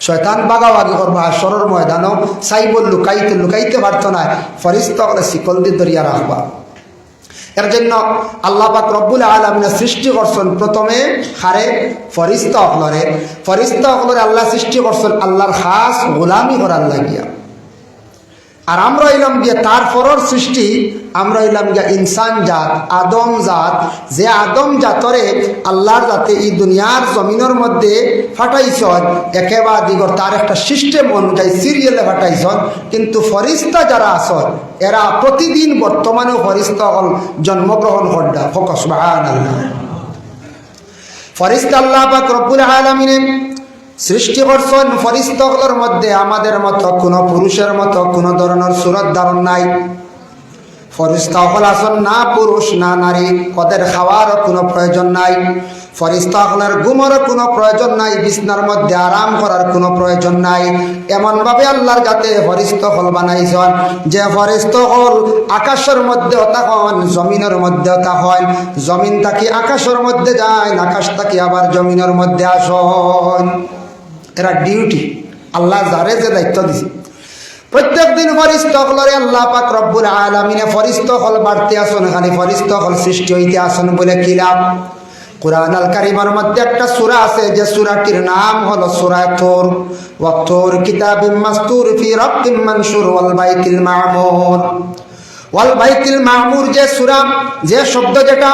শয়তান বাগাবাগি করবো হাসরের ময়দানও চাইব লুকাইতে লুকাইতে পারত না, ফেরেশতা হলে শিকল দিয়ে ধরিয়া রাখবা। এর জন্য আল্লাহ পাক রব্বুল আলামিন সৃষ্টি করছেন প্রথমে হারে ফেরেশতা হলরে আল্লাহ সৃষ্টি করছেন আল্লাহর খাস গোলামি করার লাগিয়া। আর আমরা হইলাম গিয়া তার পরের সৃষ্টি, আমরা হইলাম গিয়া ইনসান জাত, আদম জাত, যে আদম জাতরে আল্লাহর জাতে এই দুনিয়ার জমিনের মধ্যে ফাটাইছন একেবারে দিগর তার একটা সিস্টেম অনুযায়ী সিরিয়ালে ফাটাইছন। কিন্তু ফেরেশতা যারা আছেন এরা প্রতিদিন বর্তমানেও ফেরেশতা হল জন্মগ্রহণ করডা। সুবহানাল্লাহ। ফেরেশতা আল্লাহ পাক রব্বুল আলামিন সৃষ্টি করছেন ফেরেশতাগুলোর মধ্যে আমাদের মতো কোনো পুরুষের মতো কোনো ধরনের সুরত ধারণ নাই। ফেরেশতা হল আছেন না পুরুষ না নারী, ওদের খাওয়ারও কোনো প্রয়োজন নাই, ফেরেশতা হলের ঘুমারও কোনো প্রয়োজন নাই, বিছনার মধ্যে আরাম করার কোনো প্রয়োজন নাই। এমনভাবে আল্লাহর কাছে ফেরেশতা হল বানাইছেন যে ফেরেশতা হল আকাশের মধ্যেও থাকেন, জমিনের মধ্যেও থাকেন, জমিন থাকি আকাশের মধ্যে যায়, আকাশ থাকি আবার জমিনের মধ্যে আসেন। এরা ডিউটি আল্লাহ যারে যে দায়িত্ব দিছে। প্রত্যেক দিন ফেরেশতা হলরে আল্লাহ পাক রব্বুল আলামিনে ফেরেশতা হল বাড়তে আসেন, খালি ফেরেশতা হল সৃষ্টি হইতে আসেন বলে কি লাভ? কুরআন আল কারীমের মধ্যে একটা সূরা আছে যে সূরাটির নাম হলো সূরা তুর। ওয়া তুর কিতাবিম মাসতুর ফি রাক্কিম মানশুর ওয়াল বাইতিল মামুর। ওয়াল বাইতিল মামুর যে সূরা, যে শব্দ যেটা,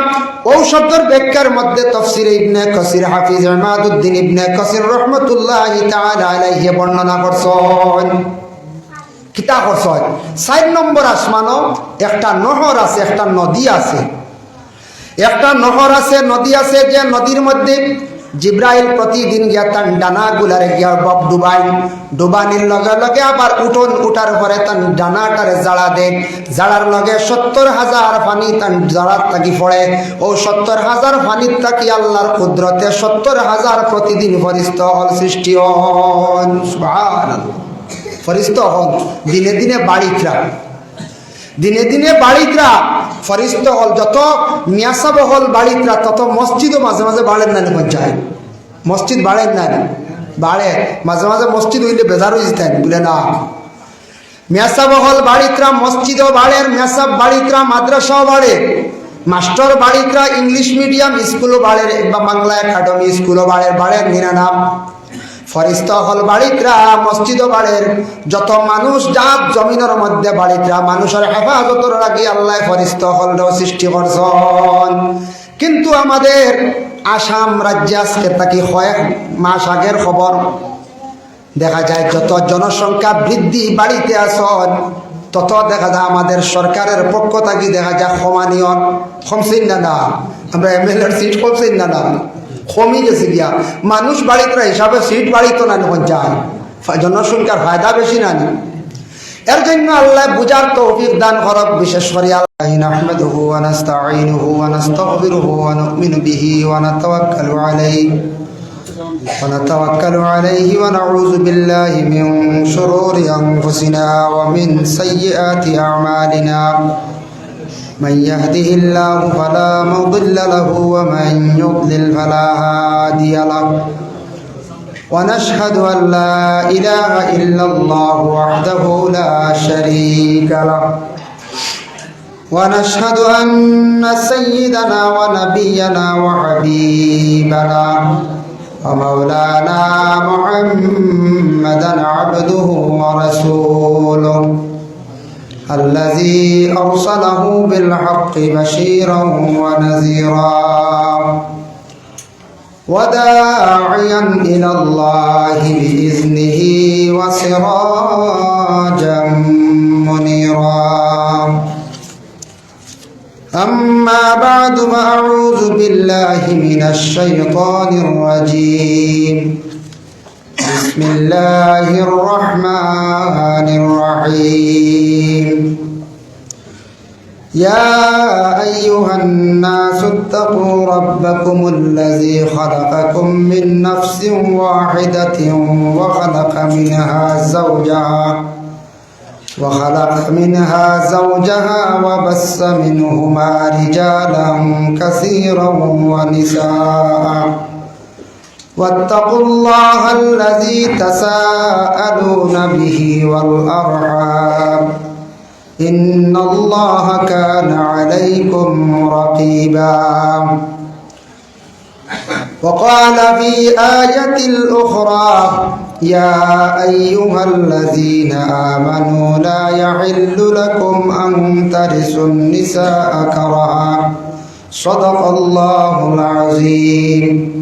ওই শব্দের ব্যাখ্যার মধ্যে তাফসীরে ইবনে কাসির হাফিজ ইমাদউদ্দিন ইবনে কাসির রাহমাতুল্লাহি তাআলা আলাইহি বর্ণনা করছেন। কিতা করছেন? 4 নম্বর আসমানও একটা নহর আছে, একটা নদী আছে, একটা নহর আছে, নদী আছে, যে নদীর মধ্যে জিব্রাইল প্রতিদিন গিয়া তার ডানা গুলারে গিয়া বব ডুবানির লগে লগে আবার উঠার পরে তার ডানাটারে জাড়া দেন, জাড়ার লগে 70,000 পানি তার জাড়ার থাকি পড়ে। ও 70,000 পানির থাকি আল্লাহর কুদরতে 70,000 প্রতিদিন ফেরেশতা হল সৃষ্টি হন। সুবহানাল্লাহ। ফেরেশতা হল দিনে দিনে বাড়িতরা, দিনে দিনে বাড়িতরা ফেরেশতা হল যত মিয়াসাব হল বাড়িতরা তত মসজিদও মাঝে মাঝে বাড়েন না, যায় মসজিদ বাড়েন না, বাড়ে মাঝে মাঝে মসজিদ হইলে বেজার হয়ে যেতেন বলে না। মিয়াসাব হল বাড়িতরা মসজিদও বাড়ে, মিয়াসাব বাড়িতরা মাদ্রাসাও বাড়ে, মাস্টার বাড়িতরা ইংলিশ মিডিয়াম স্কুলও বাড়ে বা বাংলা একাডেমি স্কুলও বাড়ে নিনা নাম। ফেরেশতা হল বাড়িতরা মসজিদও বাড়ে, যত মানুষ জাত জমিনের মধ্যে বাড়িতরা মানুষের হেফাজতর লাগি আল্লাহ ফেরেশতা হলও সৃষ্টি করছেন। কিন্তু আমাদের আসাম রাজ্যে আজকে তাকে কয়েক মাস আগের খবর দেখা যায় যত জনসংখ্যা বৃদ্ধি বাড়িতে আসন তত দেখা যায় আমাদের সরকারের পক্ষ থেকে দেখা যায় ক্ষমানীয় কমছেন না, আমরা এমএলএর সিট কমছেন না, কমই গেছে গিয়া। মানুষ বাড়িতে হিসাবে সিট বাড়িত না যায়, জনসংখ্যার ফায়দা বেশি না। এর জন্য আল্লাহ বুঝার তৌফিক দান করক। বিশেষ করে নাহমাদুহু ওয়া নাস্তাঈনুহু ওয়া নাস্তাগফিরুহু ওয়া নু'মিনু বিহি ওয়া নাতাওয়াক্কালু আলাইহি ওয়া নাউযু বিল্লাহি মিন শুরুরি আনফুসিনা ওয়া মিন সাইয়্যাতি আ'মালিনা। من يهده الله فلا مضل له ومن يضلل فلا هادي له ونشهد أن لا إله إلا الله وحده لا شريك له ونشهد أن سيدنا ونبينا وحبيبنا ومولانا محمدا عبده ورسوله الذي أرسله بالحق بشيرا ونذيرا وداعيا إلى الله بإذنه وسراجا منيرا. أما بعد فأعوذ بالله من الشيطان الرجيم. بسم الله الرحمن الرحيم. يا أيها الناس اتقوا ربكم الذي خلقكم من نفس واحدة وخلق منها زوجها وبث منهما رجالا كثيرا ونساء واتقوا الله الذي تساءلون به والأرحام إن الله كان عليكم رقيبا وقال في آية الأخرى يا أيها الذين آمنوا لا يحل لكم أن ترثوا النساء كرها صدق الله العظيم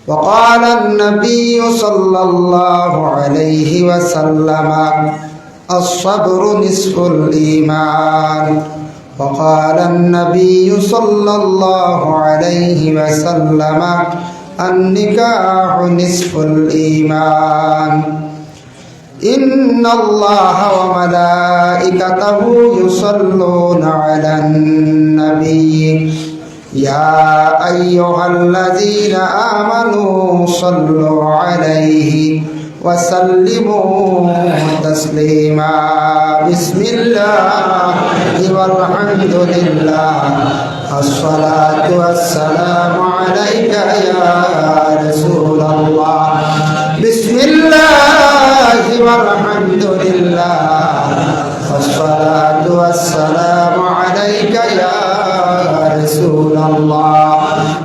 وقال النبي صلى الله عليه وسلم الصبر نصف الإيمان وقال النبي صلى الله عليه وسلم النكاح نصف الإيمان إن الله وملائكته يصلون على النبي يا أيها الذين آمنوا صلوا عليه وسلموا تسليما بسم الله والحمد لله الصلاة والسلام عليك يا رسول الله بسم الله والحمد لله الصلاة والسلام عليك يا رسول الله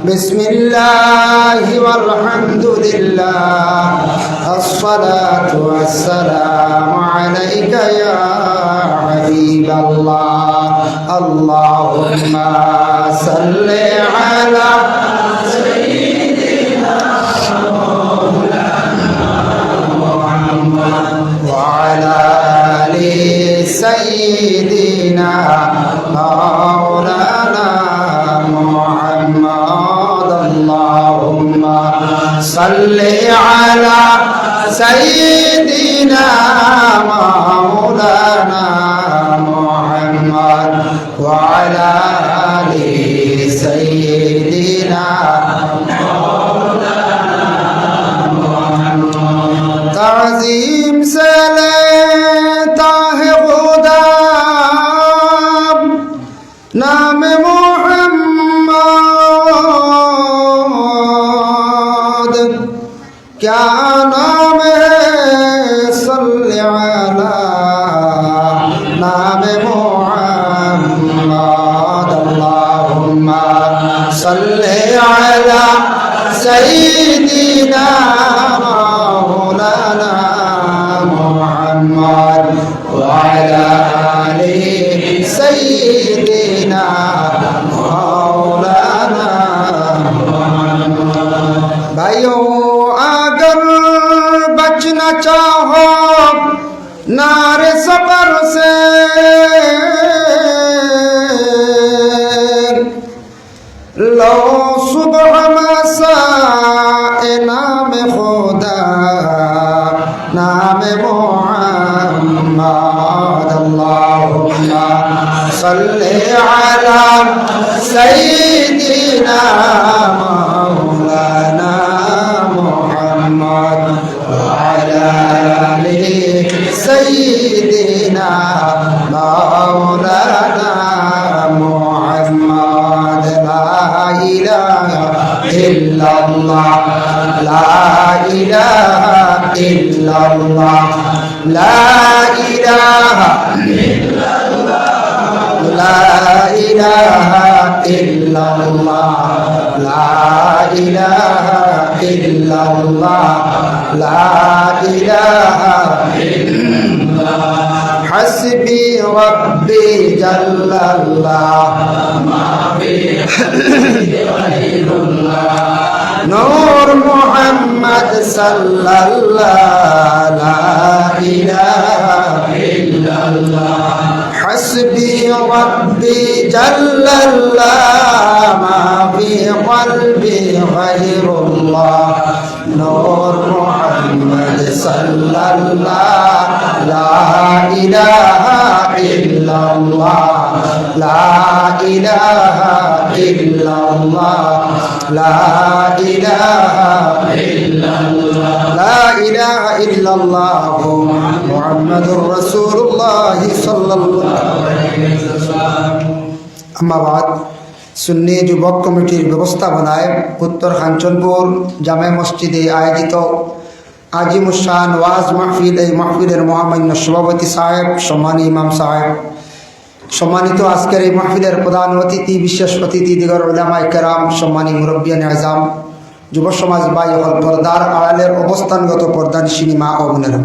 بسم الله والحمد لله الصلاة والسلام عليك يا حبيب الله اللهم صل على سيدنا محمد وعلى آل سيدنا مولانا محمد اللهم صل على سيدنا مولانا محمد وعلى آل سيدنا مولانا محمد تعظيم से लेता है खुदा नाम मोहम्मद क्या नाम है सल्ले अला नाम मोहम्मद अल्लाहुम्मा सल्ले अला सय्यिदिना मौलाना मुहम्मद व अला आलि सय्यिदिना मौलाना मुहम्मद भाइयों अगर बचना चाहो नारे सबर से लो सुबह मसाए नाम खुदा नाम मुहम्मद अल्लाहुम्मा सल्ले अला सय्यिदिना मौलाना मुहम्मद व अला आलि सय्यिदिना मौलाना मुहम्मद ला इलाहा इल्लल्लाह ला इलाहा इल्लल्लाह ला इलाहा ला इलाहा इल्लल्लाह ला इलाहा इल्लल्लाह ला इलाहा इल्लल्लाह हस्बी रब्बी जल्लल्लाह मा फी गैरुल्लाह नूर मुहम्मद सल्लल्लाह ला इलाहा इल्लल्लाह हस्बी रब्बी जल्लल्लाह मा फी क़ल्बी गैरुल्लाह नूर मुहम्मद सल्लल्लाह ला इलाहा इल्लल्लाह ला इलाहा इल्लल्लाह ला इलाहा इल्लल्लाह ला इलाहा इल्लल्लाह मुहम्मदुर रसूलुल्लाह सल्लल्लाहु अलैहि वसल्लम अम्मा बाद সুন্নি যুবক কমিটির ব্যবস্থাপনায় উত্তর কাঞ্চনপুর জামে মসজিদে আয়োজিত আজিমুসান ওয়াজ মাহফিল, এই মাহফিলের মহামান্য সভাপতি সাহেব, সম্মানী ইমাম সাহেব, সম্মানিত আজকের এই মাহফিলের প্রধান অতিথি, বিশেষ অতিথি দিগর উলামায়ে কেরাম, সম্মানী মুরব্বিয়ানে আযম, যুব সমাজ ভাই হল, পর্দার আড়ালের অবস্থানগত পর্দানিশিনী মা ও বোনেরা,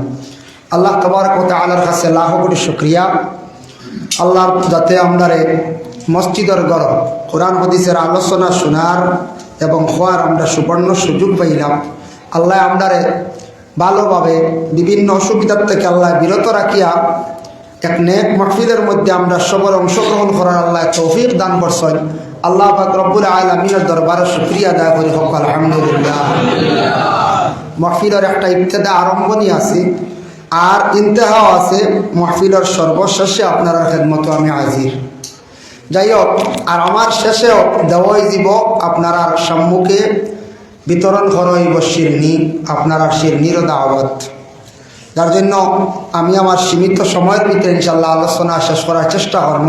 আল্লাহ তাবারক ওয়া তাআলার কাছে লাখ কোটি শুকরিয়া। আল্লাহ যাতে আমরারে মসজিদের ঘর কোরআন হাদিসের আলোচনা শোনার এবং হওয়ার আমরা সুবর্ণ সুযোগ পাইলাম। আল্লাহ আমরারে ভালোভাবে বিভিন্ন অসুবিধার থেকে আল্লাহ বিরত রাখিয়া এক নেক মাহফিলের মধ্যে আমরা সবার অংশগ্রহণ করার আল্লাহ তৌফিক দান করছেন। আল্লাহ পাক রব্বুল আলামিনের দরবারে শুকরিয়া আদায় করি হোক আলহামদুলিল্লাহ। মাহফিলের একটা ইবতেদা আরম্ভণী আছে আর ইন্তেহাও আছে। মাহফিলের সর্বশেষে আপনার খেদমত আমি হাজির। যাই হোক, আর আমার শেষেও দেওয়াই দিব আপনারা সম্মুখে বিতরণ করইব শিরনি, আপনারা শিরনিরও দাওয়াত। যার জন্য আমি আমার সীমিত সময়ের ভিতরে ইনশাল্লাহ আলোচনা শেষ করার চেষ্টা করব।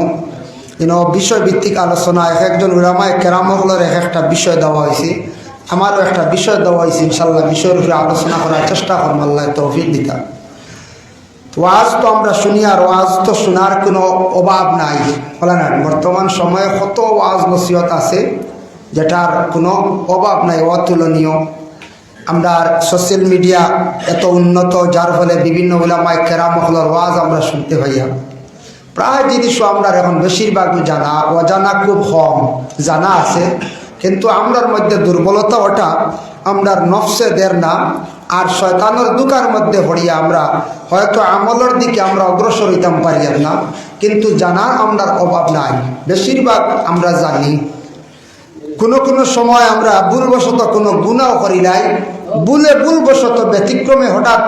বিষয়ভিত্তিক আলোচনা এক একজন উলামায়ে কেরামগুলোর এক একটা বিষয় দেওয়া হয়েছে, আমারও একটা বিষয় দেওয়া হয়েছে। ইনশাল্লাহ বিষয়ের উপরে আলোচনা করার চেষ্টা করবো, আল্লাহ তৌফিক দিতা। ওয়াজ তো আমরা শুনি আর ওয়াজ তো শোনার কোনো অভাব নাই, বলে না? বর্তমান সময়ে কত ওয়াজ নসিহত আছে যেটার কোনো অভাব নাই, অতুলনীয়। আমরা সোশ্যাল মিডিয়া এত উন্নত, যার ফলে বিভিন্ন উলামায়ে কেরামগুলোর ওয়াজ আমরা শুনতে পাইয়া। প্রায় জিনিসও আমরা এখন বেশিরভাগই জানা, অজানা খুব কম। জানা আছে কিন্তু আমরার মধ্যে দুর্বলতা ওটা আমরার নফসে দের না আর শয়তানের দুকার মধ্যে পড়িয়া আমরা হয়তো আমলের দিকে আমরা অগ্রসর হইতাম পারি না, কিন্তু জানার আমরার অভাব নাই। বেশিরভাগ আমরা জানি, কোনো সময় আমরা ভুলবশত কোনো গুনাহ করি নাই, ভুলবশত ব্যতিক্রমে হঠাৎ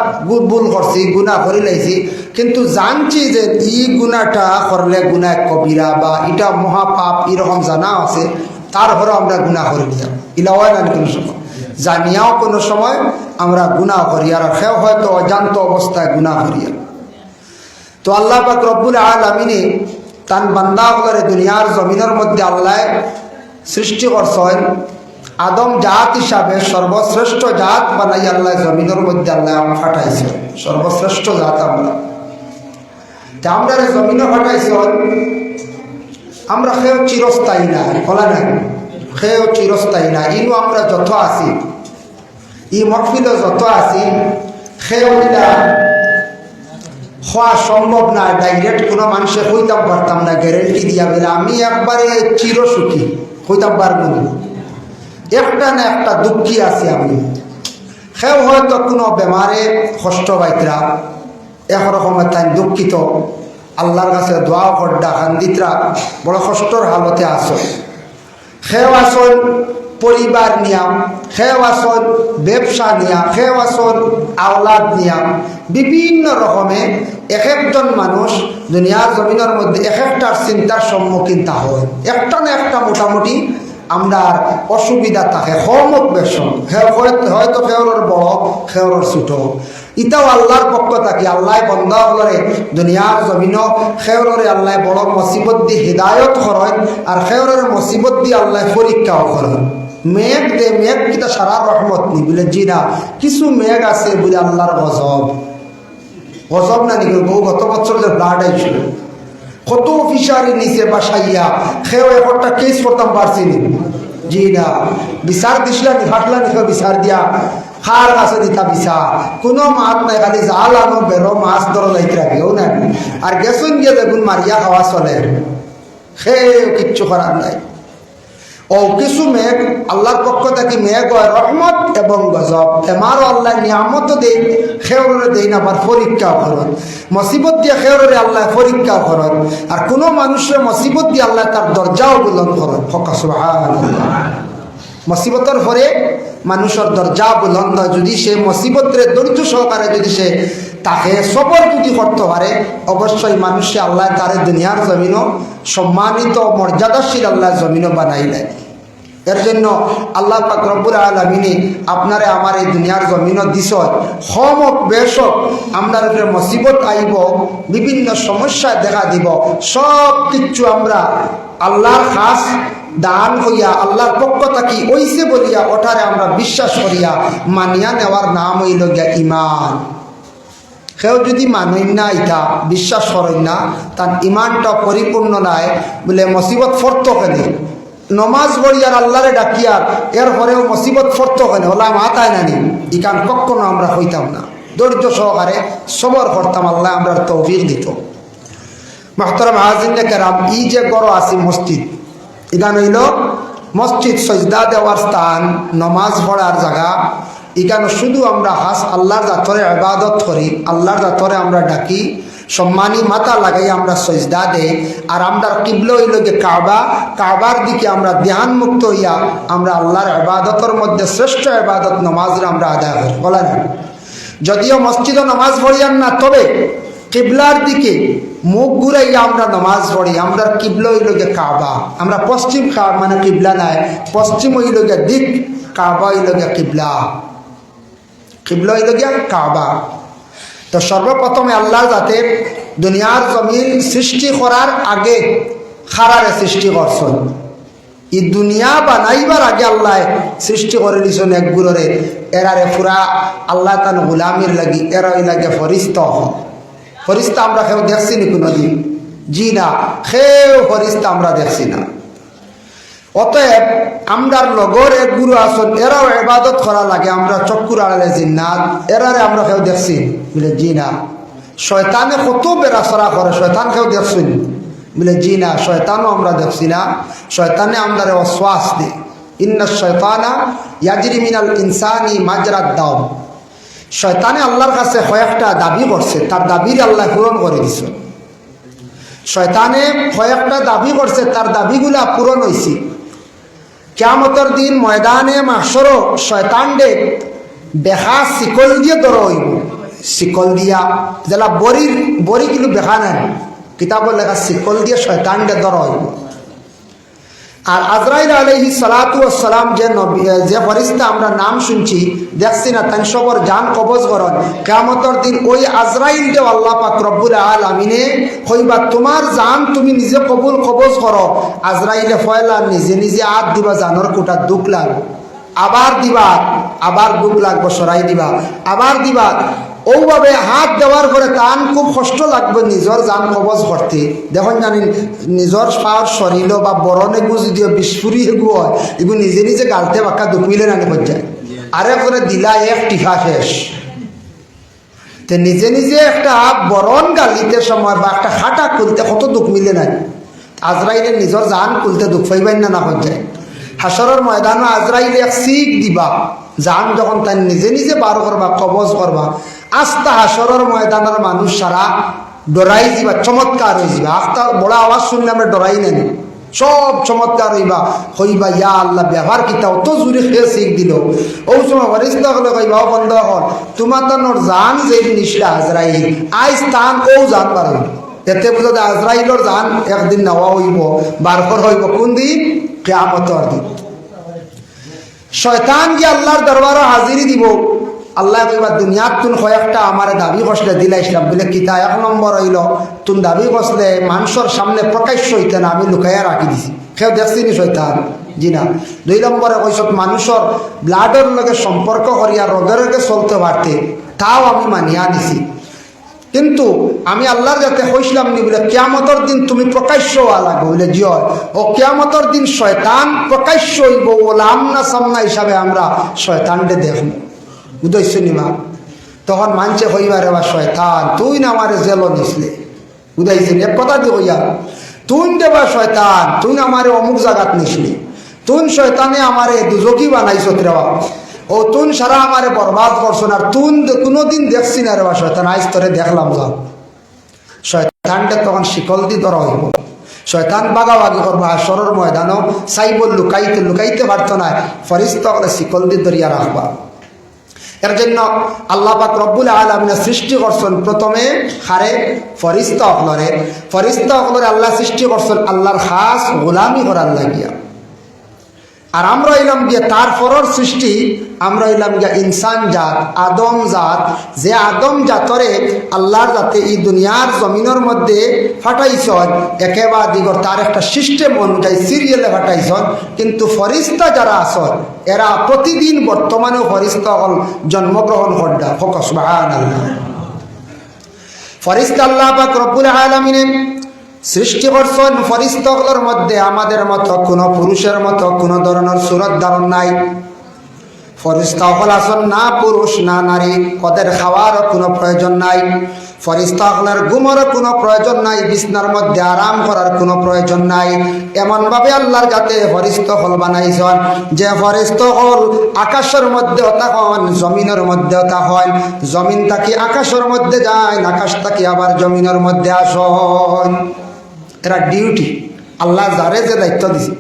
ভুল করছি, গুনাহ করি লাইছি, কিন্তু জানছি যে এই গুনাহটা করলে গুনাহ কবিরা বা এটা মহাপাপ, এরকম জানা আছে, তারপরেও আমরা গুনাহ করি না। ইলা হয় না কোনো সময়, জানিয়াও কোনো সময় আমরা গুনাহ করি আর সেও হয়তো অজান্ত অবস্থায় গুনাহ করি। তো আল্লাহ পাক রব্বুল আলামিনে তান বান্দাগুলোরে দুনিয়ার জমিনের মধ্যে আল্লাহ সৃষ্টি করছেন। আদম জাত হিসাবে সর্বশ্রেষ্ঠ জাত বানাই আল্লাহ জমিনের মধ্যে আল্লাহ ফাটাইছে, সর্বশ্রেষ্ঠ জাত আমরা। আমরা জমিনে ফাটাইছেন, আমরা সেও চিরস্থায়ী না, বলা নাই? সেও চিরস্থায়ী না। ইনু আমরা যত আছি, ই মহফিলে যত আছি, সেও হওয়া সম্ভব না। ডাইরেক্ট কোনো মানুষে হইতাম পারতাম না গ্যারেন্টি দিয়া বলে আমি একবারে চিরসুখী হইতাম পারব না। একটা না একটা দুঃখী আছি আমি। সেও হয়তো কোনো বেমারে কষ্ট পাইতরা, একরকমের তাই দুঃখিত, আল্লাহর কাছে দোয়া করডা কান্দিতরা, বড় কষ্টর হালতে আসো। সেও আসল পরিবার নিয়া, সেও আসল ব্যবসা নিয়া, সেও আসল আওলাদ নিয়া, বিভিন্ন রকমে এক একজন মানুষ দুনিয়ার জমিনের মধ্যে এক একটার চিন্তার সম্মুখীন তা হয়। একটা না একটা মোটামুটি আমরা অসুবিধা থাকে, হমক বেশন, হয়তো খেওর বড় খেওর ছোট। ইটাও আল্লাহর পক্ষ থাকি আল্লাহ বন্ধা হলরে দুনিয়ার জমিন খেওরে আল্লাহ বড় মুসিবত দি হিদায়ত করেন আর খেওরের মুসিবত দি আল্লাহ পরীক্ষাও করেন। মেঘ দে, মেঘ কিতা সারা রহমত নি বলে জি না, কিছু মেঘ আছে বলে আল্লাহর গজব। গজব না নিকে বহু গত বছর যে ব্লাড আইছিল, কত অফিসারি নিচে বাসাইয়া খেও একটা কেস করতাম পারছি নি, জি না। বিচার দিছিলা নি, ফাটলা নিকে বিচার দিয়া খার কাছে দিতা বিচার, কোনো মাত নাই, খালি জাল আনো বেরো মাছ ধরো লাইতে রাখেও না। আর গেছুন গিয়ে দেখুন মারিয়া খাওয়া চলে, খেয়েও কিচ্ছু করার নাই। ও কিছু মেঘ আল্লাহর পক্ষ থেকে মেঘ হয় রহমত এবং গজব। এমারও আল্লাহ নিয়ামত দেই, খেওরে দেই না, আবার পরীক্ষাও করেন। মুসিবত দিয়ে খেওরে আল্লাহ পরীক্ষাও করেন। আর কোনো মানুষের মুসিবত দিয়ে আল্লাহ তার দরজাও বুলন করেন। সুবহানাল্লাহ। মুসিবতের পরে মানুষের দরজা বুলন্দ, যদি সে মুসিবতের ধৈর্য সহকারে যদি সে তাকে সবর যদি করতে পারে, অবশ্যই মানুষে আল্লাহ তার দুনিয়ার জমিনও সম্মানিত মর্যাদাশীল আল্লাহ জমিনও বানাইলেন। এর জন্য আল্লাহ পাক রব্বুল আলামিন আপনারে আমার এই দুনিয়ার জমিনও দিছ, হমক বেশক আমরার উপরে মুসিবত আইব, বিভিন্ন সমস্যা দেখা দিব, সব কিছু আমরা আল্লাহর খাস দান হইয়া আল্লাহর পক্ষ থাকি ওইসে বলিয়া ওঠারে আমরা বিশ্বাস করিয়া মানিয়া নেওয়ার নাম হইল গিয়া ইমান। কেউ যদি মানেন না, ইটা বিশ্বাস করেন না, তার ইমানটা পরিপূর্ণ নাই বলে মুসিবত ফরত কেনে নমাজ পড়িয়ার আল্লাহরে ডাকিয়ার এরপরেও মুসিবত ফরত কেনে ওলা মাথায় নানি ইকান কখনো আমরা হইতাম না। ধৈর্য সহকারে সবর করতাম, আল্লাহ আমরা তৌফিক দিত। মুহতারাম হাজিরিনে কেরাম, ই যে গড় আছে মসজিদ, ইখান হইল মসজিদ সজদা দেওয়ার স্থান, নমাজ পড়ার জায়গা। এখানে শুধু আমরা হাস আল্লাহর জাতরে ইবাদত করি, আল্লাহর জাতরে আমরা ডাকি, সম্মানী মাথা লাগাই আমরা সজদা দেই। আর আমরা কিবলা হইল যে কাবা, কাবার দিকে আমরা ধ্যান মুক্ত হইয়া আমরা আল্লাহর ইবাদতের মধ্যে শ্রেষ্ঠ ইবাদত নমাজরে আমরা আদায় করি। বলেন, যদিও মসজিদে নমাজ পড়িয়ান না, তবে কিবলার দিকে মুখ ঘুরাইয়া আমরা নমাজ পড়ি। আমরা কিবলা হইল যে কাবা, আমরা পশ্চিম মানে কিবলা নাই, পশ্চিম হইল গিয়া দিক, কাবা হইল গিয়া কিবলা, কিবলা হইল গিয়া কাবা। তো সর্বপ্রথমে আল্লাহ যাতে দুনিয়ার জমিন সৃষ্টি করার আগে খারারে সৃষ্টি করছেন। এই দুনিয়া বানাইবার আগে আল্লাহ সৃষ্টি করে দিয়েছেন এক গুররে, এরারে পুরা আল্লাহ তান গুলামির লাগি, এরা লাগে ফরিস্তা। ফরিস্তা আমরা কেউ দেখছি নি কোনোদিন? জি না, কেউ ফরিস্তা আমরা দেখছি না। অতএব আমরার লগর এক গুরু আসন, এরাও ইবাদত করা লাগে। আমরা চক্কুর আড়ালে জিন্নাত, এরারে আমরা কেউ দেখছি বলে জি না। শয়তানে কত বেড়াচড়া করে, শয়তান কেউ দেখছেন বলে জি না, শয়তানও আমরা দেখছি না। শয়তানে আমরারে অশ্বাস দিই, ইন্না শয়তানা ইয়াজরি মিনাল ইনসানি মাজরাদ দাম। শয়তানে আল্লাহর কাছে কয়েকটা দাবি করছে, তার দাবির আল্লাহ পূরণ করে দিছে। শয়তানে কয়েকটা দাবি করছে, তার দাবিগুলা পূরণ হয়েছে। কিয়ামতের দিন ময়দানে মাহশরও শয়তানডে বেহা শিকল দিয়ে ধরা হইব, শিকল দিয়া যেলা বড়ি কিন্তু বেহা নেন, কিতাবের লেখা শিকল দিয়ে শয়তানডে ধরা হইব। আর আজরাইল আলাইহিস সালাতু ওয়াস সালাম যে ফেরেশতা আমরা নাম শুনছি দেখছি না, তান সবর জান কবজ করন। কিয়ামতের দিন ওই আজরাইলকে আল্লাহ পাক রব্বুল আলামিনে কইবা তোমার জান তুমি নিজে কবজ করো। আজরাইলে ফয়লা নিজে নিজে হাত দিবা, জানর কোটা দুঃখ লাগবে, আবার দিবা, আবার দুঃখ লাগবে, সরাই দিবা, আবার দিবা। ওভাবে হাত দেওয়ার পরে তান খুব কষ্ট লাগবে নিজের জান কবজ করতে। দেখুন জানেন, নিজের পাওয়ার শরীর বা বরণে গু যদি বিস্ফুরি এগু হয়, এগুলো নিজে নিজে গালতে বাক্কা দুঃখ মিলে নানি পর্যায়ে আরে করে দিলা এক টিফা শেষ। তো নিজে নিজে একটা বরণ গালিতে সময় বা একটা খাটা খুলতে কত দুঃখ মিলে নাই। আজরাইলে নিজের জান খুলতে দুঃখ পাইবেন না না পর্যায়ে। হাসরের ময়দানে আজরাইলে এক শিখ দিবা, জান যখন তাই নিজে নিজে বার করবা, কবজ করবা, আস্তা হাসরের ময়দানের মানুষ সারা ডরাই যাবা, চমৎকার হয়ে যাবা। আস্তা বড় আওয়াজ শুনলে আমরা ডরাই নেন, সব চমৎকার হইবা, হইবা ইয়া আল্লাহ ব্যবহার কিতা অত জোরে খেয়ে শিখ দিল। ও সময় ফেরেশতা হলে কইবা ও বন্ধ হল, তোমার তানোর জান যে জিনিসটা আজরাইল আই স্থান ও জান বার হইব। এতে বোঝা যায় আজরাইলর জান একদিন নেওয়া হইব, বার করা হইব। কোন দিন? কিয়ামতের দিন। শয়তান কি আল্লাহর দরবারে হাজিরি দিব। আল্লাহ কইবা দুনিয়াত তুন কয়েকটা আমার দাবি কষলে দিলাইছিলাম বলে কিতা। এক নম্বর হইল তুন দাবি কষলে মানুষের সামনে প্রকাশ্য হইতে না, আমি লুকাইয়া রাখি দিছি, কেউ দেখছি নি শয়তান? জি না। 2 নম্বরে কইসত মানুষের ব্লাডের লগে সম্পর্ক করিয়া রোগের লগে চলতে পারতে, তাও আমি মানিয়া দিছি। কিন্তু আমি আল্লাহর যাতে কইছিলাম নি বলে কিয়ামতের দিন তুমি প্রকাশ্য হওয়া লাগবে বলে জি হয়। ও কিয়ামতের দিন শয়তান প্রকাশ্য হইব, ওলাম না সামনা হিসাবে আমরা শয়তানকে দেখব, বুঝাইছ নিমা? তখন মানছে হইবারে বা শয়তান তুই না আমারে জেল নিসলে, বুঝাইছেন? এক কথা দিয়ে হইয়া তুই দেবা শয়তান তুই না আমারে অমুক জায়গাত নিসলি, তুই শয়তানে আমারে দুজকি বানাইছ রেবা, ও তুন সারা আমারে বরবাদ করছো না, তুন কোনোদিন দেখছি না রে বা শয়তান, আজ তোরে দেখলাম যা। শয়তানটা তখন শিকল দিয়ে ধরা হইব, শয়তান বাগাবাগি করবো হাসরের ময়দানও, চাইব লুকাইতে পারতো না, ফেরেশতা হলে শিকল দিয়ে ধরিয়া রাখবা। এর জন্য আল্লাহ পাক রব্বুল আলামিন সৃষ্টি করছেন প্রথমে হারে ফেরেশতা হলরে আল্লাহ সৃষ্টি করছেন আল্লাহর খাস গোলামি করার লাগিয়া। আর আমরা হইলাম গিয়ে তার পরের সৃষ্টি, আমরা হইলাম গিয়া ইনসান জাত, আদম জাত। যে আদম জাতরে আল্লাহর জাতে এই দুনিয়ার জমিনের মধ্যে ফাটাইছন একেবারে দিগর তার একটা সিস্টেম অনুযায়ী সিরিয়ালে ফাটাইছন। কিন্তু ফরিস্তা যারা আসন এরা প্রতিদিন বর্তমানেও ফরিস্তা হল জন্মগ্রহণ করডা। ফোকাস সুবহানাল্লাহ। ফরিস্তা আল্লাহ পাক রব্বুল আলামিন সৃষ্টি করছেন। ফরিস্তাগুলোর মধ্যে আমাদের মতো কোনো পুরুষের মতো কোনো ধরনের সুরত ধারণ নাই। ফরিস্তা হল আসন না পুরুষ না নারী, ওদের খাওয়ারও কোনো প্রয়োজন নাই, ফরিস্তা হলের ঘুমারও কোনো প্রয়োজন নাই, বিছনার মধ্যে আরাম করার কোনো প্রয়োজন নাই। এমনভাবে আল্লাহর যাতে ফরিস্তা হল বানাইছেন যে ফরিস্তা হল আকাশের মধ্যেও তখন জমিনের মধ্যেও তখন, জমিন থাকি আকাশের মধ্যে যায়, আকাশ থাকি আবার জমিনের মধ্যে আসন। এরা ডিউটি আল্লাহ যারে যে দায়িত্ব দিছে।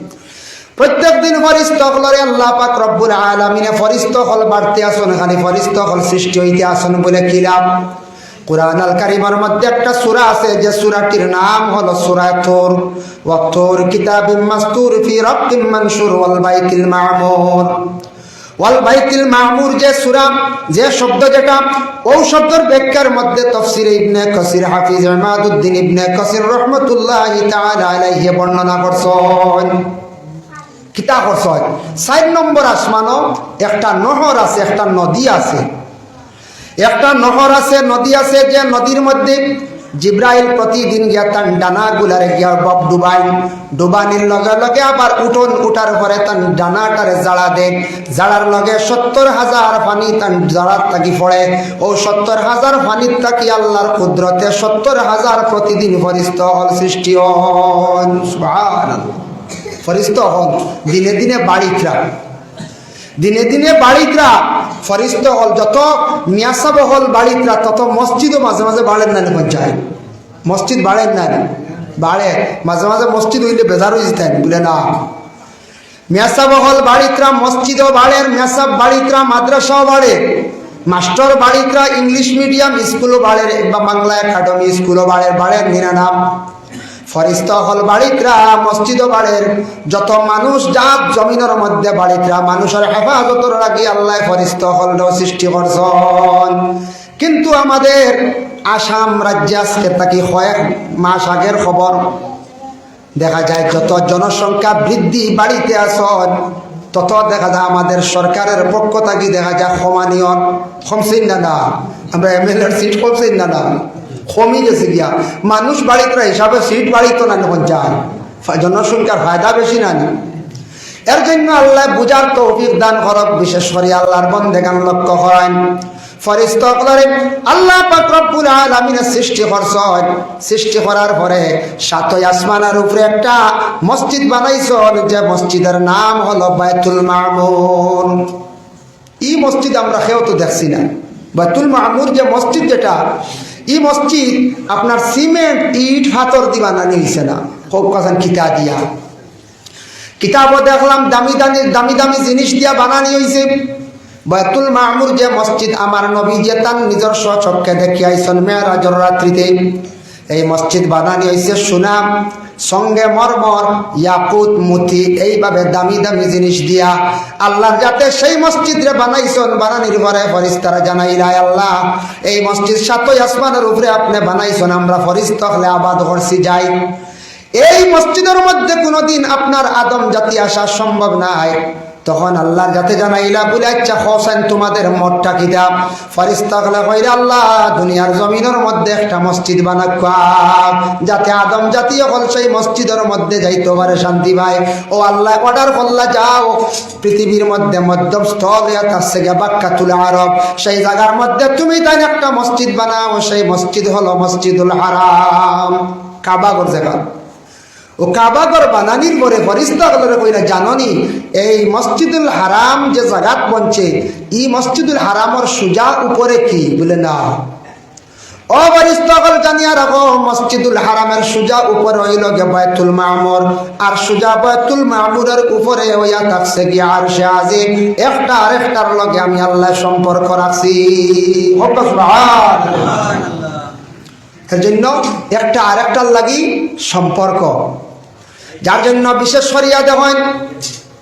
প্রত্যেক দিন ফরিস্তা হলরে আল্লাহ পাক রব্বুল আলামিনে ফরিস্তা হল বাড়তে আসন, খালি ফরিস্তা হল সৃষ্টি হইতে আসন বলে কি লাভ? কুরআন আল কারীমের মধ্যে একটা সূরা আছে যে সূরাটির নাম হলো সূরা তুর। ওয়া তুর কিতাবিম মাসতুর ফি রাক্কিম মানশুর ওয়াল বাইতিল মামুর। ওয়াল বাইতিল মামুর যে সূরা, যে শব্দ যেটা, ওই শব্দের ব্যাখ্যার মধ্যে তাফসীরে ইবনে কাসির হাফিজ ইমাদউদ্দিন ইবনে কাসির রাহমাতুল্লাহি তাআলা আলাইহি বর্ণনা করছেন। কিতা করছেন? 4 নম্বর আসমানও একটা নহর আছে, একটা নদী আছে, একটা নহর আছে, নদী আছে, যে নদীর মধ্যে জিব্রাইল প্রতিদিন গিয়া তার ডানা গুলারে গিয়া বব ডুবাই, ডুবানির লগে লগে আবার উঠার পরে তার ডানাটারে জাড়া দেয়, জাড়ার লগে 70,000 পানি তার জাড়ার থাকি পড়ে। ও 70,000 পানির থাকি আল্লাহর কুদরতে 70,000 প্রতিদিন ফরিস্তা হল সৃষ্টি হন। সুবহানাল্লাহ। ফরিস্তা হল দিনে দিনে বাড়িতরা, দিনে দিনে বাড়িতরা ফরিস্তা হল যত মিয়াসাব হল বাড়িতরা তত মসজিদও মাঝে মাঝে বাড়েন না পঞ্চায়েত। মসজিদ বাড়েন না, বাড়ে মাঝে মাঝে মসজিদ হইলে বেজার হয়ে যেতেন বলে না। মিয়াসাব হল বাড়িতরা মসজিদও বাড়েন, মিয়াসাব বাড়িতরা মাদ্রাসাও বাড়ে, মাস্টার বাড়িতরা ইংলিশ মিডিয়াম স্কুলও বাড়ে বা বাংলা একাডেমি স্কুলও বাড়েন নিনা নাম। ফরিস্তা হল বাড়িতরা মসজিদও বাড়ের, যত মানুষ জাত জমিনের মধ্যে বাড়িতরা মানুষের হেফাজতর লাগি আল্লাহ ফরিস্তা হল সৃষ্টি করছেন। কিন্তু আমাদের আসাম রাজ্যে আজকে তাকে কয়েক মাস আগের খবর দেখা যায় যত জনসংখ্যা বৃদ্ধি বাড়িতে আসন তত দেখা যায় আমাদের সরকারের পক্ষ থাকি দেখা যায় ক্ষমানীয় কমছেন না, আমরা এমএলএর সিট কমছেন না, কমই গেছে গিয়া। মানুষ বাড়িতে হিসাবে সিট বাড়িতো না পঞ্চায়েত, জনসংখ্যার ফায়দা বেশি না। এর জন্য আল্লাহ বুঝার তৌফিক দান করক, বিশেষ করে আল্লাহর বন্দেগান লক্ষ্য করেন। ফরিস্তাগুলোরে আল্লাহ পাক রব্বুল আলামিন সৃষ্টি করছেন। সৃষ্টি করার পরে 7 আসমানের উপরে একটা মসজিদ বানাইছেন, যে মসজিদের নাম হলো বাইতুল মামুর। এই মসজিদ আমরা কেউ তো দেখছি না। বাইতুল মামুর যে মসজিদ যেটা, এই মসজিদ আপনার সিমেন্ট ইট পাথর দিয়ে বানানি হয়েছে না, খুব কথা কিতা দিয়া। কিতাবও দেখলাম দামি দামি জিনিস দিয়া বানানি হয়েছে। বাইতুল মামুর যে মসজিদ আমার নবী যে তার নিজের স্বচক্ষে দেখে আইছেন মেরাজের রাত্রিতে। এই মসজিদ বানানি হয়েছে সোনা, সঙ্গে মরমর, ইয়াকুত, মুতি, এইভাবে দামি দামি জিনিস দিয়া আল্লাহ যাতে সেই মসজিদে বানাইছেন। বানানির পরে ফরিস্তারা জানাইলাই আল্লাহ এই মসজিদ 7 আসমানের উপরে আপনি বানাইছেন, আমরা ফরিস্তা হলে আবাদ করছি যাই। এই মসজিদের মধ্যে কোনোদিন আপনার আদম জাতি আসা সম্ভব নাই। তখন আল্লাহর যাতে জানাইলা বলে আচ্ছা হোসেন তোমাদের মতটা কি দাও? ফরিস্তা কইরা আল্লাহ দুনিয়ার জমিনের মধ্যে একটা মসজিদ বানাক যাতে আদম জাতি হল সেই মসজিদের মধ্যে যাইতে পারে শান্তি ভাই। ও আল্লাহ অর্ডার করলা যাও পৃথিবীর মধ্যে মধ্যম স্থল আছে বাক্কাতুল আরব, সেই জায়গার মধ্যে তুমি তাই একটা মসজিদ বানাও। সেই মসজিদ হলো মসজিদুল হারাম, কাবাগর জায়গা। ও কাবাগর বানানির পরে ফরিস্তাগুলোরে কইরা জাননি এই মসজিদুল হারাম যে জায়গাত বনছে এই মসজিদুল হারামর সুজা উপরে কি বলে না। ও ফরিস্তাগুলো জানিয়া রাখো মসজিদুল হারামের সুজা উপরে হইল গে বাইতুল মামুর, আর সুজা বাইতুল মামুরের উপরে হইয়া থাকছে কি আরশে আজিম। একটা আরেকটার লগে আমি আল্লাহ সম্পর্ক রাখছি। সুবহানাল্লাহ। এর জন্য একটা আরেকটার লাগি সম্পর্ক, যার জন্য বিশেষ শরিয়া দেখেন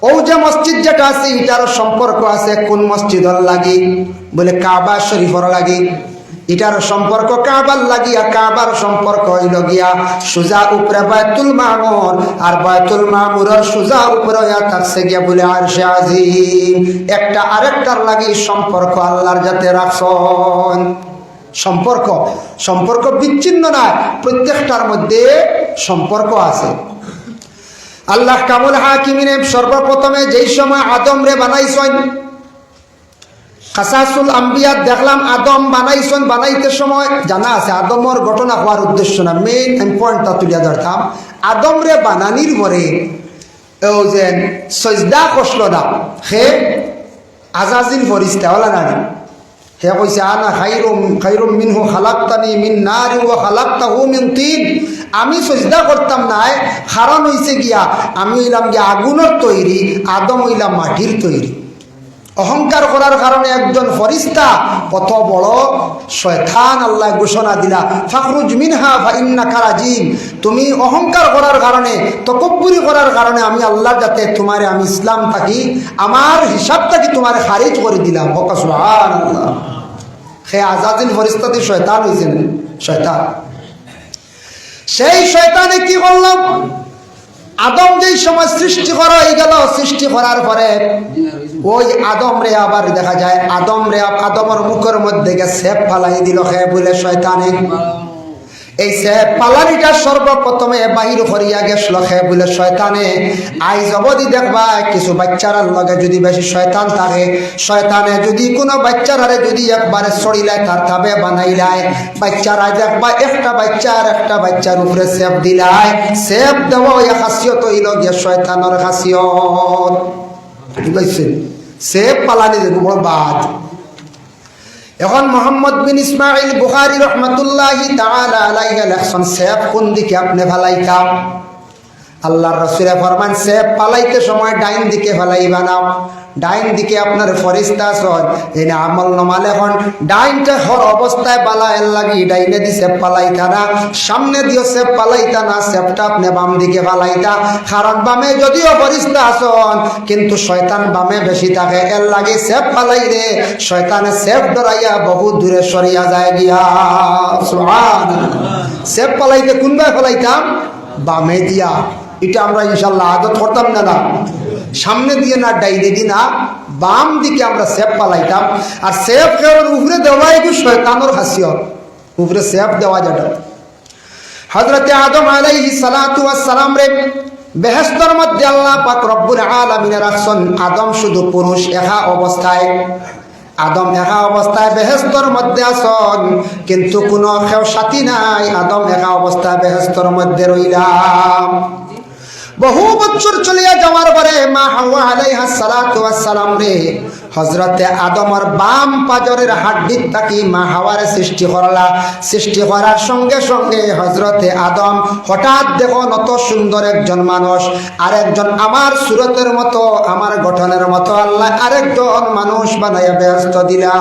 ও যে মসজিদ যেটা আছে এটার সম্পর্ক আছে কোন মসজিদর লাগি? বলে কাবা শরীফর লাগি। এটার সম্পর্ক কাবার লাগিয়া, কাবার সম্পর্ক হইল গিয়া সুজা উপরে বায়তুল মামুর, আর বায়তুল মামুরের সুজা উপরে থাকছে গিয়া বলে আরশে আজিম। একটা আরেকটার লাগি সম্পর্ক আল্লাহর যাতে রাখছেন। সম্পর্ক সম্পর্ক বিচ্ছিন্ন না, প্রত্যেকটার মধ্যে সম্পর্ক আছে। আল্লাহ কামুল হাকিমিনে সর্বপ্রথমে যেই সময় আদম রে বানাইছেন, কাসাসুল আম্বিয়া দেখলাম আদম বানাইছেন, বানাইতে সময় জানা আছে আদমর ঘটনা হওয়ার উদ্দেশ্য না, মেইন পয়েন্টটা তুলিয়া ধরতাম। আদম রে বানানির পরে ও যে সজদা কষল না, হে আজাজিল ফরিস্তা হলা না, হে কইছে আনা খাইরুম মিনহু খালাকতানি মিন নারি ওয়া খালাকতাহু মিন তিন। আমি সজদা করতাম না, কারণ হইছে গিয়া আমি হইলাম গিয়া আগুনের তৈরি, আদম হইলাম মাটির তৈরি। অহংকার করার কারণে একজন ফরিস্তা, কত বড় শয়তান, আল্লাহ ঘোষণা দিলা ফাখরুজ মিনহা ফাইন্নাকা রাজিম। তুমি অহংকার করার কারণে, তকব্বুরি করার কারণে আমি আল্লাহ যাতে তোমারে আমি ইসলাম থাকি, আমার হিসাব থাকি তোমারে খারিজ করে দিলাম। সুবহানাল্লাহ। সে আজাদিল ফরিস্তাতে শয়তান হয়েছেন, শয়তান। সেই শয়তানে কি করলাম, আদম যেই সময় সৃষ্টি করা হয়ে গেল, সৃষ্টি করার পরে ওই আদম রে আবার দেখা যায় আদমের মুখের মধ্যে সেপ ফালাই দিল, হে বলে শয়তানে। এই সেপ পালানিটা সর্বপ্রথমে বাহির করিয়া গেছিল, হে বলে শয়তানে। আইজ অবধি দেখবা কিছু বাচ্চার লগে যদি বেশি শয়তান থাকে, শয়তানে যদি কোনো বাচ্চারে যদি একবারে ছড়িলায় তার তাবে বানাইলায়, বাচ্চারা দেখবা একটা বাচ্চার উপরে সেপ দিলায়, সেপ দেওয়া ওই খাসিয়ত হইল গিয়ে শয়তানের খাসিয়ত। বুঝছেন? সেপ পালানি দেখব বাদ। এখন মোহাম্মদ বিন ইসমাইল বুখারী রহমাতুল্লাহি তাআলা আলাইহি লেখছেন, সেপ কোন দিকে আপনি ফালাইতাম? আল্লাহর রাসূল ফরমান, সেপ পালাইতে সময় ডাইন দিকে ফালাইবা না। ডাইন দিকে আপনার ফরিস্তা আছে, এই না আমল নমাল এখন ডাইনটা হর অবস্থায় বালায়ের লাগি ডাইনে দি সেপ পালাইতা না, সামনে দিও সেপ পালাইতা না, সেপটা আপনি বাম দিকে ফালাইতা। কারণ বামে যদিও ফরিস্তা আছেন কিন্তু শয়তান বামে বেশি থাকে, এর লাগি সেপ ফালাইলে শয়তানে সেপ ধরাইয়া বহু দূরে সরিয়া যায় গিয়া। সুবহানাল্লাহ। সেপ পালাইতে কোনভাবে ফালাইতাম? বামে দিয়া। এটা আমরা ইনশাল্লাহ আদত করতাম না, সামনে দিয়ে না, ডাইনে দিয়ে না, বাম দিকে আমরা সেপ পালাইতাম। আর সেপ কেউ উপরে দেওয়া একটু শয়তানের খাসিয়ত, উপরে সেপ দেওয়া যেটা। হযরতে আদম আলাইহিস সালাতু ওয়াস সালাম রে বেহেশতের মধ্যে আল্লাহ পাক রব্বুল আলামিন রাখছেন আদম শুধু পুরুষ একা অবস্থায়। আদম একা অবস্থায় বেহেশতের মধ্যে আছেন, কিন্তু কোনো কেউ সাথী নাই, আদম একা অবস্থায় বেহেশতের মধ্যে রইলাম। বহু বছর চলিয়া যাওয়ার পরে মা হাওয়া আলাইহিস সালাতু ওয়াস সালাম রে হযরতে আদমের বাম পাজরের হাড্ডির থাকি মা হাওয়ারে সৃষ্টি করলা। সৃষ্টি করার সঙ্গে সঙ্গে হযরতে আদম হঠাৎ দেখো অত সুন্দর একজন মানুষ, আরেকজন আমার সুরতের মতো, আমার গঠনের মতো আল্লাহ আরেকজন মানুষ বানাইয়া ব্যস্ত দিলা।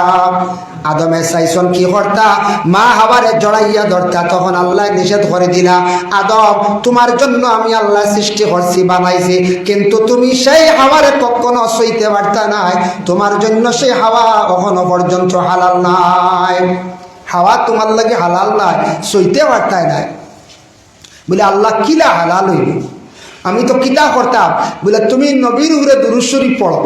আদমে চাইছন কি করতা? মা হাওয়ারে জড়াইয়া ধরতা। তখন আল্লাহ নিষেধ করে দিলা, আদম তোমার জন্য আমি আল্লাহ সৃষ্টি করছি, বানাইছি, কিন্তু তুমি সেই হাওয়ারে কখনো সইতে পারতা নাই, তোমার জন্য সেই হাওয়া কখনো পর্যন্ত হালাল নাই। হাওয়া তোমার লাগে হালাল নাই, সইতে পারতাই নাই। বলে আল্লাহ কিলা হালাল হইল? আমি তো কিতা করতাম? বলে তুমি নবীর উপরে দুরূদ শরীফ পড়ো।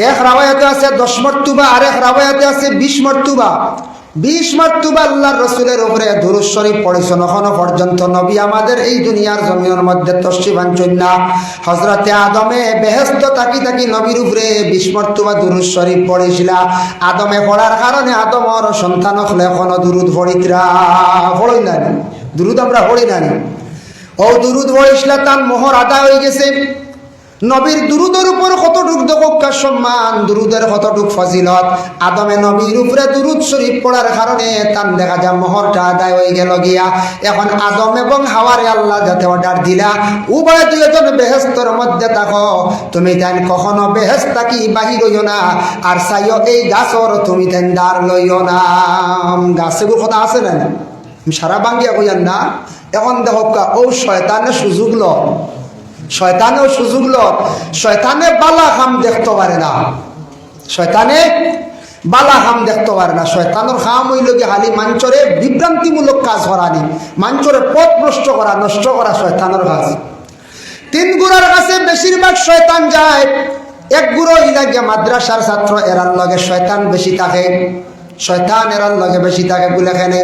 এক রাওয়ায়াতে আছে 10 মর্তবা, আর এক রাওয়ায়াতে আছে 20 মর্তবা। 20 মর্তবা আল্লাহর রাসূলের উপরে দুরূদ শরীফ পড়েছেন। এখনো পর্যন্ত নবী আমাদের এই দুনিয়ার জমিনের মধ্যে তশরিফ আনছেন না। হযরতে আদমে বেহেশত থাকি নবীর উপরে 20 মর্তবা দুরূদ শরীফ পড়েছিল। আদমে পড়ার কারণে আদমর সন্তান হলে এখনো দুরূদ পড়িতরা পড়ই না, দুরূদ আমরা পড়ি না। ও দুরূদ পড়িছিল, তার মোহর আদা হয়ে গেছে। নবীর দুরুদের উপর কতটুক দোকা সম্মান, দুরুদের কতটুক ফজিলত। আদমে নবীর উপরে দুরুদ শরীফ পড়ার কারণে তার দেখা যায় মোহরটা আদায় হয়ে গেল গিয়া। এখন আদম এবং হাওয়ারে আল্লাহ যাতে অর্ডার দিলা, উভয় দুইজন বেহেশতের মধ্যে থাকো, তুমি তাই কখনো বেহেশত থাকি বাহির হইও না, আর চাইও এই গাছর তুমি তাই দাঁড় লইও না। গাছের কথা আছে না, সারা বাঙ্গিয়া কইয়ান না। এখন দেখো ও শয়তানের সুযোগ ল, শয়তানেও সুযোগ লত, শয়তানে বালা খাম দেখতে পারে না, শয়তানে বালা খাম দেখতে পারে না। শয়তানোর খাম হইল কি খালি মাঞ্চরে বিভ্রান্তিমূলক কাজ করানি, মাঞ্চরে পথ নষ্ট করা শয়তানোর কাজ। তিন গুড়ার কাছে বেশিরভাগ শয়তান যায়। এক গুঁড়ো ইলা গিয়া মাদ্রাসার ছাত্র, এরার লগে শয়তান বেশি থাকে, শয়তান এরার লগে বেশি থাকে বলে এখানে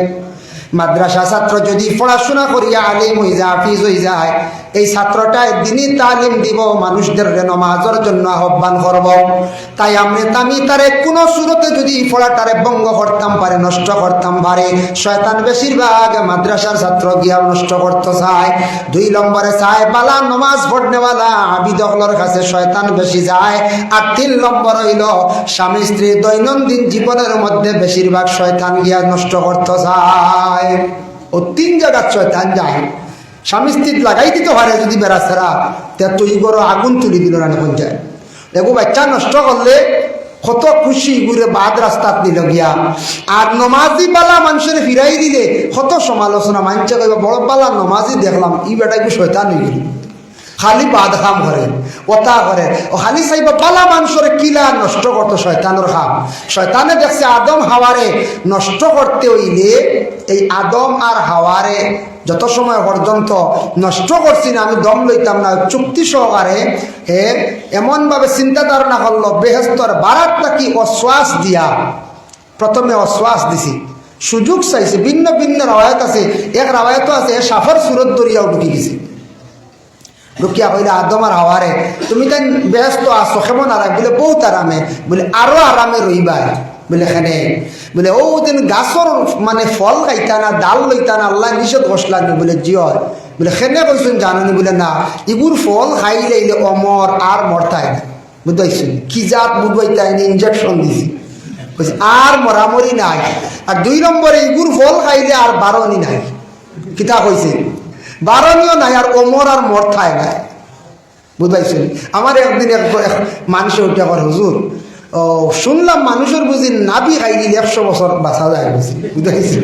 মাদ্রাসা ছাত্র যদি পড়াশোনা করিয়া আলিম হয়ে যায়, হাফিজ হয়ে যায়, এই ছাত্রটায় দিনই তালিম দিব, মানুষদের নমাজের জন্য আহ্বান করব। তাই আমি তারে কোনো সুরতে যদি পড়াটারে ভঙ্গ করতাম পারে, নষ্ট করতাম পারে, শয়তান বেশিরভাগ মাদ্রাসার ছাত্র গিয়া নষ্ট করতে চায়। 2 নম্বরে চায় বালা নমাজ পড়নেওয়ালা আবিদগুলোর কাছে শয়তান বেশি যায়। আর 3 নম্বর হইল স্বামী স্ত্রী দৈনন্দিন জীবনের মধ্যে বেশিরভাগ শয়তান গিয়া নষ্ট করতে চায়। ও 3 জায়গার শয়তান যায়। স্বামী স্ত্রী লাগাই দিতে পারে যদি বেড়াছেরা, তুই বড় আগুন তুলি দিল না কোন যায়। দেখো বাচ্চা নষ্ট করলে কত খুশি ঘুরে বাদ রাস্তাত দিল গিয়া। আর নমাজি বালা মানুষের ফিরাই দিলে কত সমালোচনা, মানুষে কইবা বড় বালা নমাজি দেখলাম, ই বেটা কি শয়তান হয়ে গেল, খালি বাদ খাম করে, ওতা করে, ও খালি চাইবা বালা মানুষের কিলা নষ্ট করতো শয়তানের খাম। শয়তানে দেখছে আদম হাওয়ারে নষ্ট করতে হইলে এই আদম আর হাওয়ারে যত সময় পর্যন্ত নষ্ট করছি না, আমি দম লইতাম না, চুক্তি সহকারে এমনভাবে চিন্তা ধারণা করলো বেহেস্তর বারাত নাকি অশ্বাস দিয়া, প্রথমে অশ্বাস দিছি, সুযোগ চাইছে। ভিন্ন ভিন্ন রাওয়ায়ত আছে, এক রাওয়ায়ত আছে সাফার সুরত দরিয়াও ঢুকি গেছি। ঢুকিয়া কইলে আদম আর হাওয়ারে তুমি তাই ব্যস্ত আসো কেমন আরাম, বলে বহুত আরামে, বলে আরো আরামে রইবাই, বলে এখানে বলে ও দিন গাছর মানে ফল খাইতা না, ডাল লইতা না, আল্লাহ নিষেধ ঘোষলানি, বলে জিয়র, বলে খেনে কইছেন জানুনি, বলে না ইগুর ফল খাইলে অমর আর মরতাই না, বুঝাইছেন কি জাত বুঝবাইতাই না, ইঞ্জেকশন দিছি কইছে আর মরামরি নাই। আর 2 নম্বরে ইগুর ফল খাইলে আর বারণই নাই, কিতা কইছে বারণীয় নাই, আর ওমর আর মরথায় নাই, বুঝাইছেন। আমার একদিন এক মানুষে উঠে করে হুজুর, ও শুনলাম মানুষের বুঝি নাবি খাইলে 100 বছর বাঁচা যায়, বুঝি বুঝাইছেন।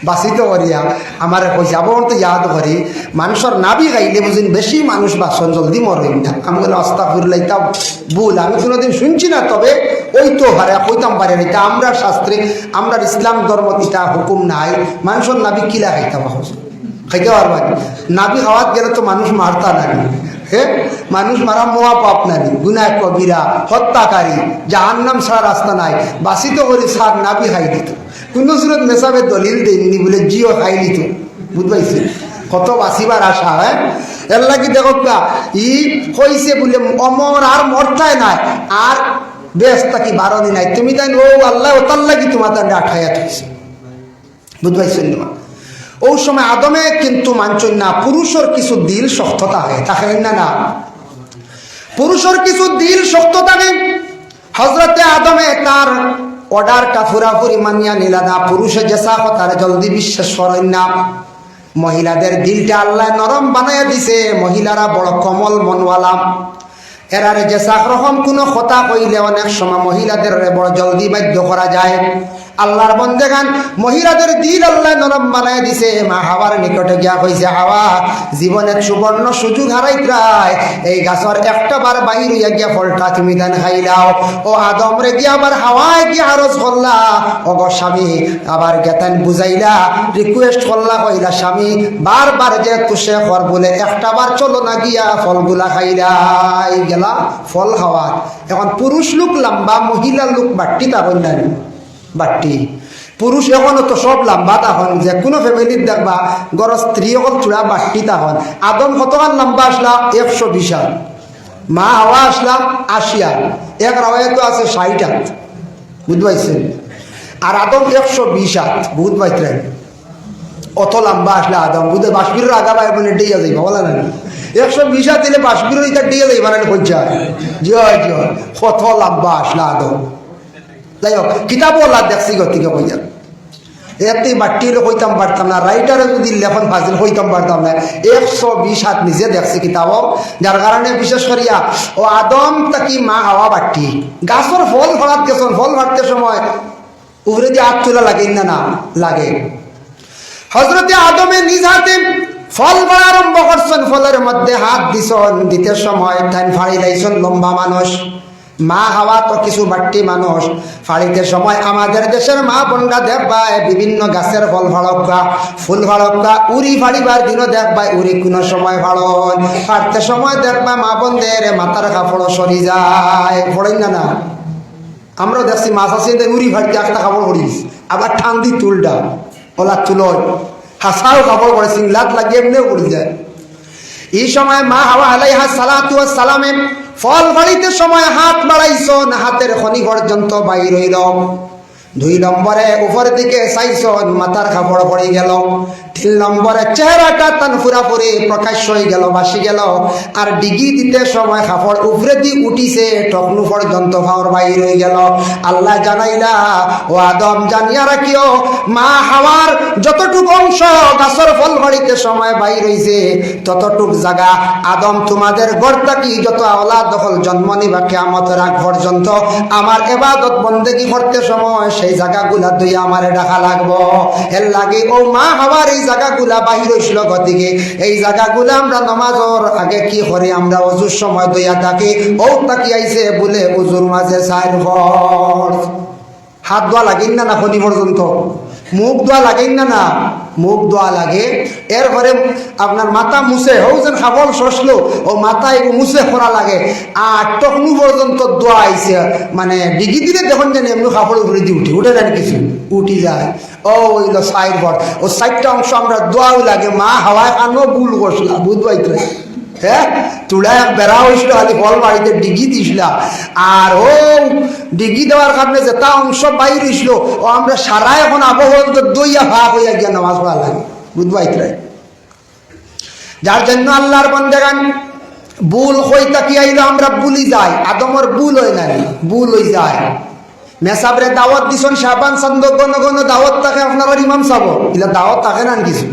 বাঁচিত করিয়া আমার কইছে আবার তো ইয়াদ করি, মানুষের নাবি খাইলে বুঝিন বেশি মানুষ বাঁচন জলদি মরেন না। আমি বলে আস্তাগফিরুল্লাহ, এটা ভুল, আমি কোনোদিন শুনছি না, তবে ওই তো হারে কইতাম পারে না, এটা আমরা শাস্ত্রে, আমরা ইসলাম ধর্ম এটা হুকুম নাই মানুষের নাবি কিলা খাইতাম, খাইতে পারবা নাবি খাওয়াত গেলে তো মানুষ মারতা নানি, হ্যাঁ মানুষ মারা মোয়া পাপ নানি, গুনাহ কবিরা, হত্যাকারী, জাহান্নাম ছাড়া রাস্তা নাই, বাসিত করে সার নাবি খাই দিত, কোন সুরত মেসাবে দলিল দেননি, বলে জিও খাই নিত, বুঝবাইছে কত বাঁচিবার আশা। হ্যাঁ এর লাগি দেখো ই কইছে বলে অমর আর মরতায় নাই, আর বেস্তা কি বারণই নাই, তুমি তাই ও আল্লাহ ও তার লাগি তোমার তার আঠাইয়া থাকছে, বুঝবাইছেন না। ওই সময় আদমে কিন্তু মানছেন না, পুরুষের কিছু দিল শক্ত থাকে, থাকেন না, না পুরুষের কিছু দিল শক্ত থাকে। হজরতে আদমে তার অর্ডারটা পুরাপুরি মানিয়া নিলা না, পুরুষে যেসা কথার জলদি বিশ্বাস করেন না। মহিলাদের দিলটা আল্লাহ নরম বানাইয়া দিছে, মহিলারা বড় কমল মনওয়ালা, এরারে যেসা রকম কোনো কথা কইলে অনেক সময় মহিলাদের বড় জলদি বাধ্য করা যায়। আল্লাহর বন্দেগান মহিলাদের দিল আল্লাহ নরম বানায় দিছে। মা হাওয়ার নিকটে গিয়া কইছে, হাওয়া জীবনের সুবর্ণ সুযোগ হারাইত্রায়, এই গাছর একটা বার বাহির হইয়া গিয়া ফলটা তুমি দান খাইলাও। ও আদম রে গিয়া আবার হাওয়ায় গিয়া আরজ করলা, ও গো স্বামী আবার গেতেন বুঝাইলা, রিকোয়েস্ট করলা, কইলা স্বামী বারবার যে তুষে কর বলে একটা বার চলো না গিয়া ফলগুলা খাইলাই গেলা ফল খাওয়া। এখন পুরুষ লোক লম্বা, মহিলা লোক বাট্টি, তা বললেন বাট্টি। পুরুষ এখনো তো সব লম্বা, তখন যে কোনো ফ্যামিলির দেখবা গর স্ত্রী অকল চূড়া বাট্টি, তখন আদম কতখান লম্বা আসলা 120 আন, মা হাওয়া আসলাম 80 আন, এক রাওয়ায় তো আছে 60 আন, বুঝবাইছেন। আর আদম 120 আন, বুঝ পাইতেন অত লম্বা আসলে আদম বুঝে বাসবির আগা বাই মানে ডিয়া যাইবা বলা না, 120 আন দিলে বাসবির এটা ডিয়া যাইবা না কইছা, জয় জয় কত লম্বা আসলে আদম। যাই হোক কিতাব ওলা দেখছি গতিকে কইয়া এতে বাট্টি হলে কইতাম পারতাম না, রাইটারে যদি লেখন ফাজিল কইতাম পারতাম না। 120 হাত নিজে দেখছি কিতাব, যার কারণে বিশেষ করিয়া ও আদম তাকি মা হাওয়া বাট্টি গাছর ফল ফলাত গেছেন, ফল ফাটতে সময় উপরে দিয়ে হাত তোলা লাগে না, না লাগে। হজরতে আদমে নিজ হাতে ফল পড়া আরম্ভ করছেন, ফলের মধ্যে হাত দিছন, দিতে সময় ঠান ফাড়ি লাইছন লম্বা মানুষ, মা হাওয়া তো কিছু বাট্টি মানুষ, ফাড়িতে সময় আমাদের দেশের মা বোনরা দেখবায় বিভিন্ন গাছের ফল ফাড়কা, ফুল ফাড়কা, উড়ি ফাড়িবার দিনও দেখবায় উড়ি কোনো সময় ফাড়ন, ফাড়তে সময় দেখবা মা বোনদের মাথার কাপড় সরি যায়, ফড়েন না না? আমরা দেখছি মাছ আছে উড়ি ফাড়তে একটা কাপড় পড়িস, আবার ঠান্দি তুলটা ওলা তুলয় হাসাও কাপড় পড়ে সিংলাত লাগিয়ে এমনিও পড়ে যায়। এই সময় মা হাওয়া আলাইহা সালাতু ওয়াস সালামে ফল ফাড়িতে সময় হাত বাড়াইছন, হাতের খনি পর্যন্ত বাইর হইল। 2 নম্বরে উপর দিকে চাইছন, মাথার কাপড় পড়ে গেল। 3 নম্বরে চেহারাটা তান পুরাপুরি প্রকাশ হয়ে গেল, বাসি গেল। আর ডিগি দিতে সময় কাপড় উপরে দিয়ে উঠিছে, টকনু পর্যন্ত ভাওর বাইর হয়ে গেল। আল্লাহ জানাইলা, ও আদম জানিয়া রাখিও, মা হাওয়ার যতটুক অংশ গাছের ফল ফাড়িতে সময় বাইর হইছে, ততটুক জায়গা আদম তোমাদের গড়তাকি যত আওলাদ দখল জন্ম নিবা কিয়ামতের আগ পর্যন্ত আমার ইবাদত বন্দেগী করতে সময় সেই জায়গাগুলা দুই আমারে ডাকা লাগবো। এর লাগে ও মা হাওয়ার এই জায়গাগুলা বাহির হইছিল গতিকে এই জায়গাগুলা আমরা নামাজের আগে কি করি, আমরা ওযুর সময় দইয়া থাকি, ও তাকি আইছে বলে ওযুর মাঝে 4 ফরজ। হাত ধোয়া লাগেন না না খনি পর্যন্ত, মুখ ধোয়া লাগেন না না, মুখ ধোয়া লাগে। এরপরে আপনার মাথা মুছে হোক যেন খাবল শসলো, ও মাথায় মুছে করা লাগে। আর টকনু পর্যন্ত দোয়া আইছে, মানে ডিগি দিলে দেখুন যেন এমনি খাবল উপরে দিয়ে উঠে যায় কিছু উঠি যায়। ও ওইল 4 পর, ও 4টা অংশ আমরা দোয়াও লাগে। মা হাওয়ায় আনো ভুল করছিলাম, বুধবাইতে হ্যাঁ তুলা বেড়া হয়েছিল, খালি ফল বাড়িতে ডিগি দিছিলাম। আর ও ডিগি দেওয়ার কারণে যেটা অংশ বাইর হয়েছিল, ও আমরা সারা এখন আবহাওয়া দইয়া ভাগ হইয়া গিয়া নামাজ পড়া লাগে, বুধবাইতে। যার জন্য আল্লাহর বান্দাগান ভুল হইতা কি আইলো আমরা ভুলি যাই, আদমর ভুল হয় না, ভুল হয়ে যায়। মেসাবরে দাওয়াত দিছন, শাবান চান্দ ঘন ঘন দাওয়াত থাকে আপনার ইমাম সাহেব, এগুলা দাওয়াত থাকে না কিছু।